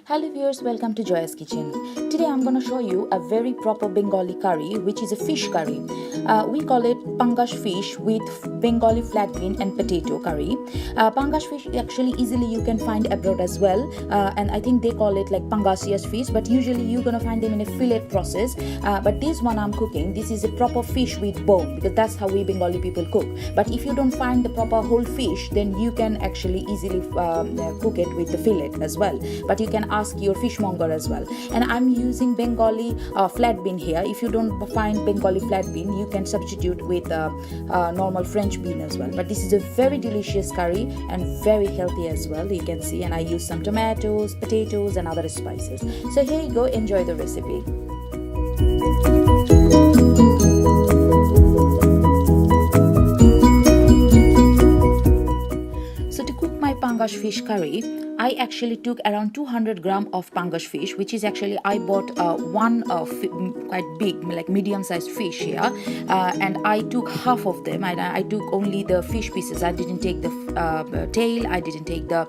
Hello viewers, welcome to Joya's Kitchen. Today I'm going to show you a very proper Bengali curry, which is a fish curry. We call it Pangush fish with Bengali flat bean and potato curry. Pangush fish actually easily you can find abroad as well, and I think they call it like Pangasius fish, but usually you're going to find them in a fillet process. But this one I'm cooking, this is a proper fish with bone, because that's how we Bengali people cook. But if you don't find the proper whole fish, then you can actually easily cook it with the fillet as well. But you can ask your fishmonger as well. And I'm using Bengali flat bean here. If you don't find Bengali flat bean, you can substitute with normal French bean as well. But this is a very delicious curry and very healthy as well, you can see. And I use some tomatoes, potatoes and other spices. So here you go, enjoy the recipe. So to cook my Pangush fish curry, I actually took around 200 gram of Pangush fish, which is actually I bought one quite big, like medium-sized fish here, and I took half of them. I took only the fish pieces. I didn't take the tail. I didn't take the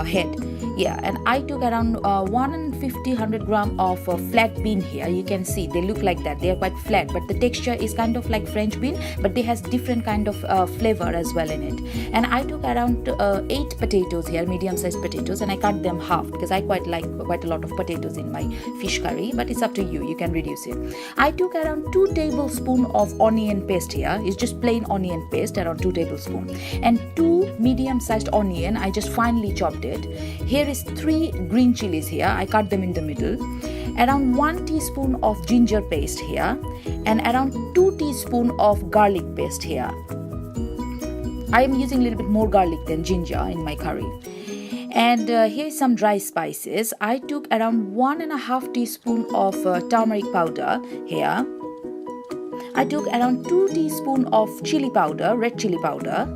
head. Yeah, and I took around 150 gram of flat bean here. You can see they look like that. They are quite flat, but the texture is kind of like French bean, but they has different kind of flavor as well in it. And I took around 8 potatoes here, medium-sized potatoes. And I cut them half because I quite like quite a lot of potatoes in my fish curry, but it's up to you, you can reduce it. I took around 2 tablespoons of onion paste here. It's just plain onion paste, around 2 tablespoons, and 2 medium-sized onion. I just finely chopped it. Here is 3 green chilies here. I cut them in the middle. Around 1 teaspoon of ginger paste here, and around 2 teaspoons of garlic paste here. I am using a little bit more garlic than ginger in my curry. And here's some dry spices. I took around 1.5 teaspoon of turmeric powder here. I took around 2 teaspoon of chili powder, red chili powder.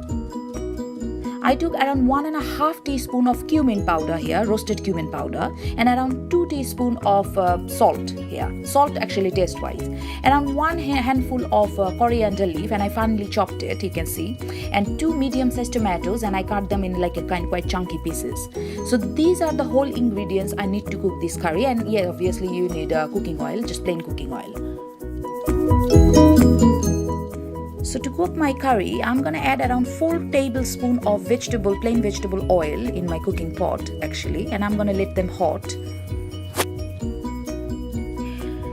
I took around 1.5 teaspoon of cumin powder here, roasted cumin powder, and around 2 teaspoon of salt here. Salt actually taste wise. Around 1 handful of coriander leaf, and I finely chopped it, you can see. And 2 medium-sized tomatoes, and I cut them in like a quite chunky pieces. So these are the whole ingredients I need to cook this curry. And yeah, obviously you need cooking oil, just plain cooking oil. So to cook my curry, I'm gonna add around 4 tablespoons of plain vegetable oil in my cooking pot actually, and I'm gonna let them hot.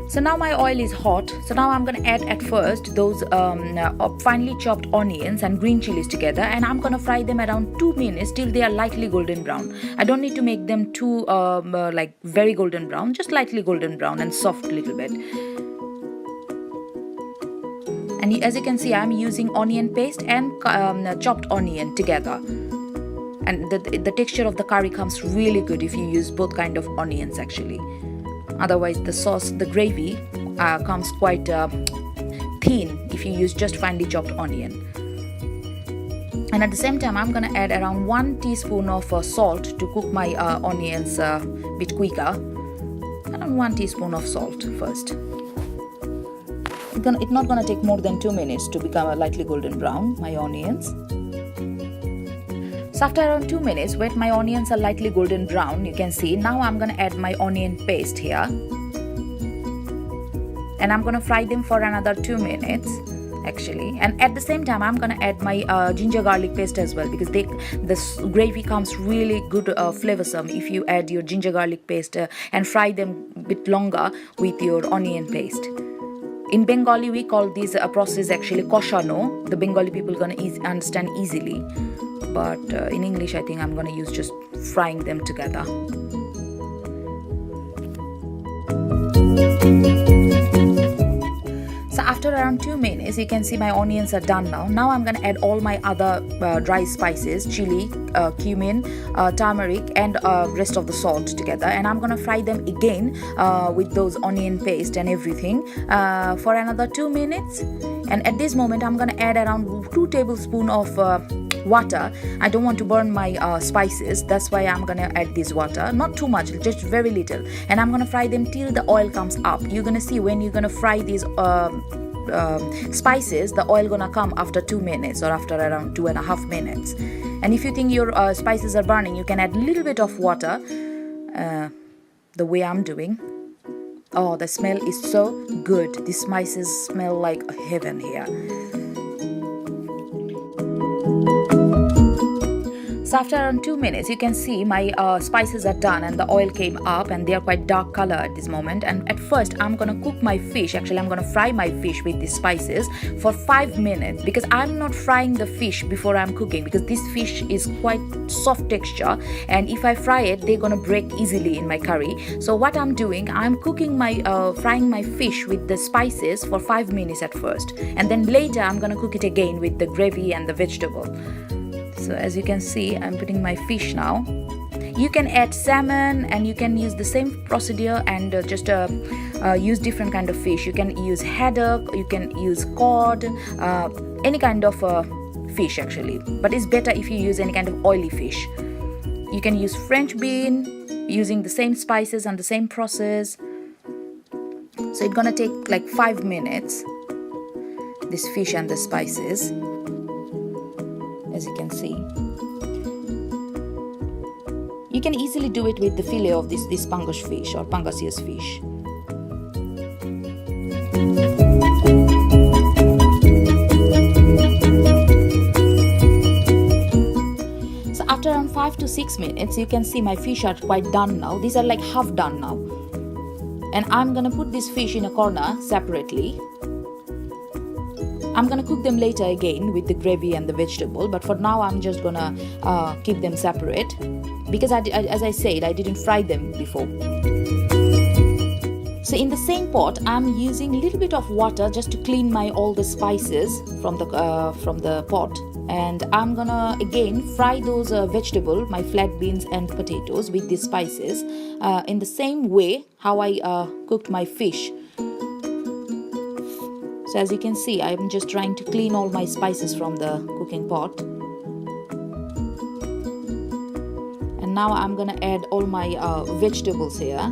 So now my oil is hot. So now I'm gonna add at first those finely chopped onions and green chilies together, and I'm gonna fry them around 2 minutes till they are lightly golden brown. I don't need to make them too like very golden brown, just lightly golden brown and soft a little bit. And as you can see, I'm using onion paste and chopped onion together. And the texture of the curry comes really good if you use both kind of onions actually. Otherwise the sauce, the gravy comes quite thin if you use just finely chopped onion. And at the same time, I'm gonna add around 1 teaspoon of salt to cook my onions a bit quicker. Around 1 teaspoon of salt first. It's not going to take more than 2 minutes to become a lightly golden brown, my onions. So after around 2 minutes, when my onions are lightly golden brown, you can see, now I'm going to add my onion paste here. And I'm going to fry them for another 2 minutes actually. And at the same time, I'm going to add my ginger garlic paste as well, because this gravy comes really good flavorsome if you add your ginger garlic paste and fry them a bit longer with your onion paste. In Bengali, we call this process actually koshano. The Bengali people gonna understand easily, but in English, I think I'm gonna use just frying them together. So after around 2 minutes, you can see my onions are done now. Now I'm gonna add all my other dry spices, chili, cumin, turmeric, and rest of the salt together. And I'm gonna fry them again with those onion paste and everything for another 2 minutes. And at this moment, I'm gonna add around 2 tablespoons of water. I don't want to burn my spices, that's why I'm gonna add this water. Not too much, just very little. And I'm gonna fry them till the oil comes up. You're gonna see when you're gonna fry these spices, the oil gonna come after 2 minutes or after around 2.5 minutes. And if you think your spices are burning, you can add a little bit of water the way I'm doing. Oh, the smell is so good. The spices smell like heaven here. So after around 2 minutes, you can see my spices are done and the oil came up and they are quite dark color at this moment. And at first, I'm gonna cook my fish. Actually, I'm gonna fry my fish with these spices for 5 minutes, because I'm not frying the fish before I'm cooking, because this fish is quite soft texture, and if I fry it, they're gonna break easily in my curry. So what I'm doing, I'm cooking my frying my fish with the spices for 5 minutes at first, and then later I'm gonna cook it again with the gravy and the vegetable. So as you can see, I'm putting my fish now. You can add salmon, and you can use the same procedure and just use different kind of fish. You can use haddock, you can use cod, any kind of fish actually. But it's better if you use any kind of oily fish. You can use French bean, using the same spices and the same process. So it's gonna take like 5 minutes, this fish and the spices, as you can see. You can easily do it with the fillet of this Pangush fish or Pangasius fish. So after around 5 to 6 minutes, you can see my fish are quite done now. These are like half done now. And I'm gonna put this fish in a corner separately. I'm gonna cook them later again with the gravy and the vegetable, but for now I'm just gonna keep them separate, because as I said, I didn't fry them before. So in the same pot, I'm using a little bit of water just to clean all the spices from the pot, and I'm gonna again fry those vegetable, my flat beans and potatoes, with these spices in the same way how I cooked my fish. So as you can see, I'm just trying to clean all my spices from the cooking pot. And now I'm gonna add all my vegetables here.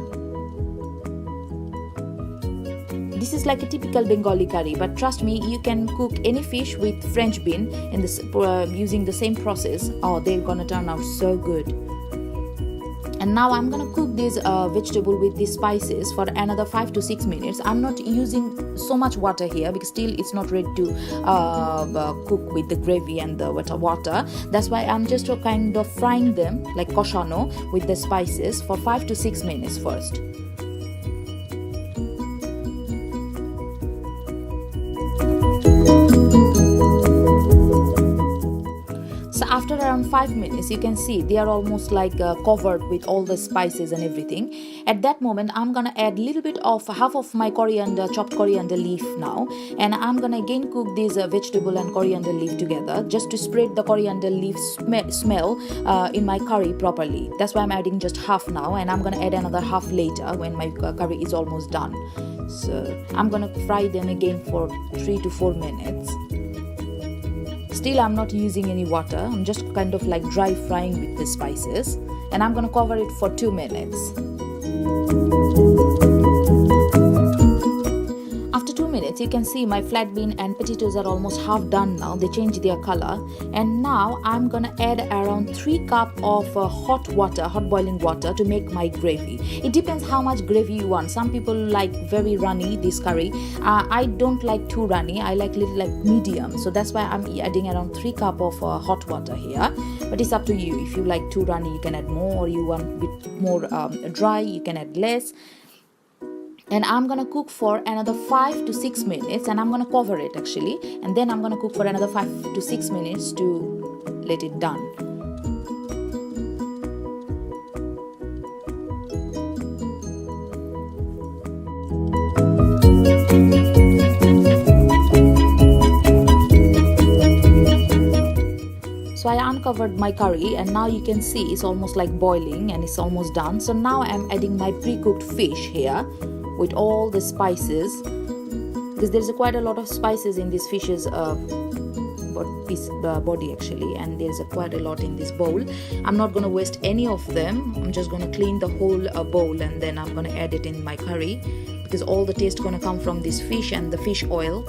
This is like a typical Bengali curry, but trust me, you can cook any fish with French bean in this, using the same process. Oh, they're gonna turn out so good. And now I'm gonna cook this vegetable with these spices for another 5 to 6 minutes. I'm not using so much water here because still it's not ready to cook with the gravy and the water. That's why I'm just kind of frying them like koshano with the spices for 5 to 6 minutes first. After around 5 minutes, you can see they are almost like covered with all the spices and everything. At that moment, I'm gonna add a little bit of half of my chopped coriander leaf now, and I'm gonna again cook this vegetable and coriander leaf together just to spread the coriander leaf smell in my curry properly. That's why I'm adding just half now, and I'm gonna add another half later when my curry is almost done. So I'm gonna fry them again for 3 to 4 minutes. Still, I'm not using any water. I'm just kind of like dry frying with the spices, and I'm gonna cover it for 2 minutes. After 2 minutes, you can see my flat bean and potatoes are almost half done now. They change their color, and now I'm gonna add around 3 cups of hot boiling water to make my gravy. It depends how much gravy you want. Some people like very runny this curry. I don't like too runny. I like little like medium. So that's why I'm adding around 3 cups of hot water here. But it's up to you. If you like too runny, you can add more, or you want a bit more dry, you can add less. And I'm gonna cook for another 5 to 6 minutes, and I'm gonna cover it actually, and then I'm gonna cook for another 5 to 6 minutes to let it done. So I uncovered my curry, and now you can see it's almost like boiling and it's almost done. So now I'm adding my pre-cooked fish here with all the spices, because there's quite a lot of spices in this fish's body actually, and there's quite a lot in this bowl. I'm not going to waste any of them. I'm just going to clean the whole bowl, and then I'm going to add it in my curry, because all the taste going to come from this fish and the fish oil.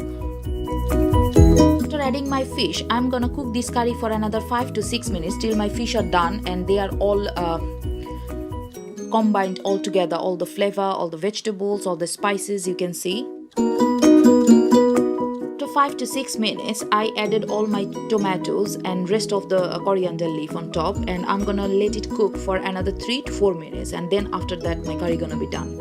After adding my fish, I'm going to cook this curry for another 5 to 6 minutes till my fish are done and they are all combined all together, all the flavor, all the vegetables, all the spices, you can see. After 5 to 6 minutes, I added all my tomatoes and rest of the coriander leaf on top, and I'm gonna let it cook for another 3 to 4 minutes, and then after that my curry gonna be done.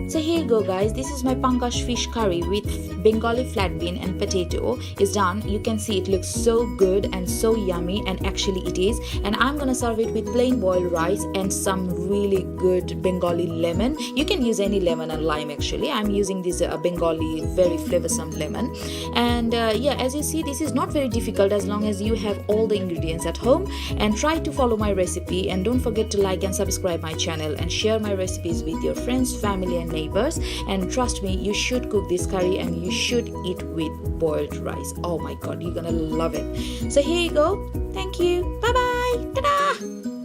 So here you go guys, this is my Pangush fish curry with Bengali flat bean and potato is done. You can see it looks so good and so yummy, and actually it is. And I'm gonna serve it with plain boiled rice and some really good Bengali lemon. You can use any lemon and lime actually. I'm using this Bengali very flavorsome lemon. And yeah, as you see, this is not very difficult as long as you have all the ingredients at home. And try to follow my recipe, and don't forget to like and subscribe my channel and share my recipes with your friends, family and neighbors. And trust me, you should cook this curry and you should eat with boiled rice. Oh my god, you're gonna love it. So here you go. Thank you. Bye bye. Ta-da!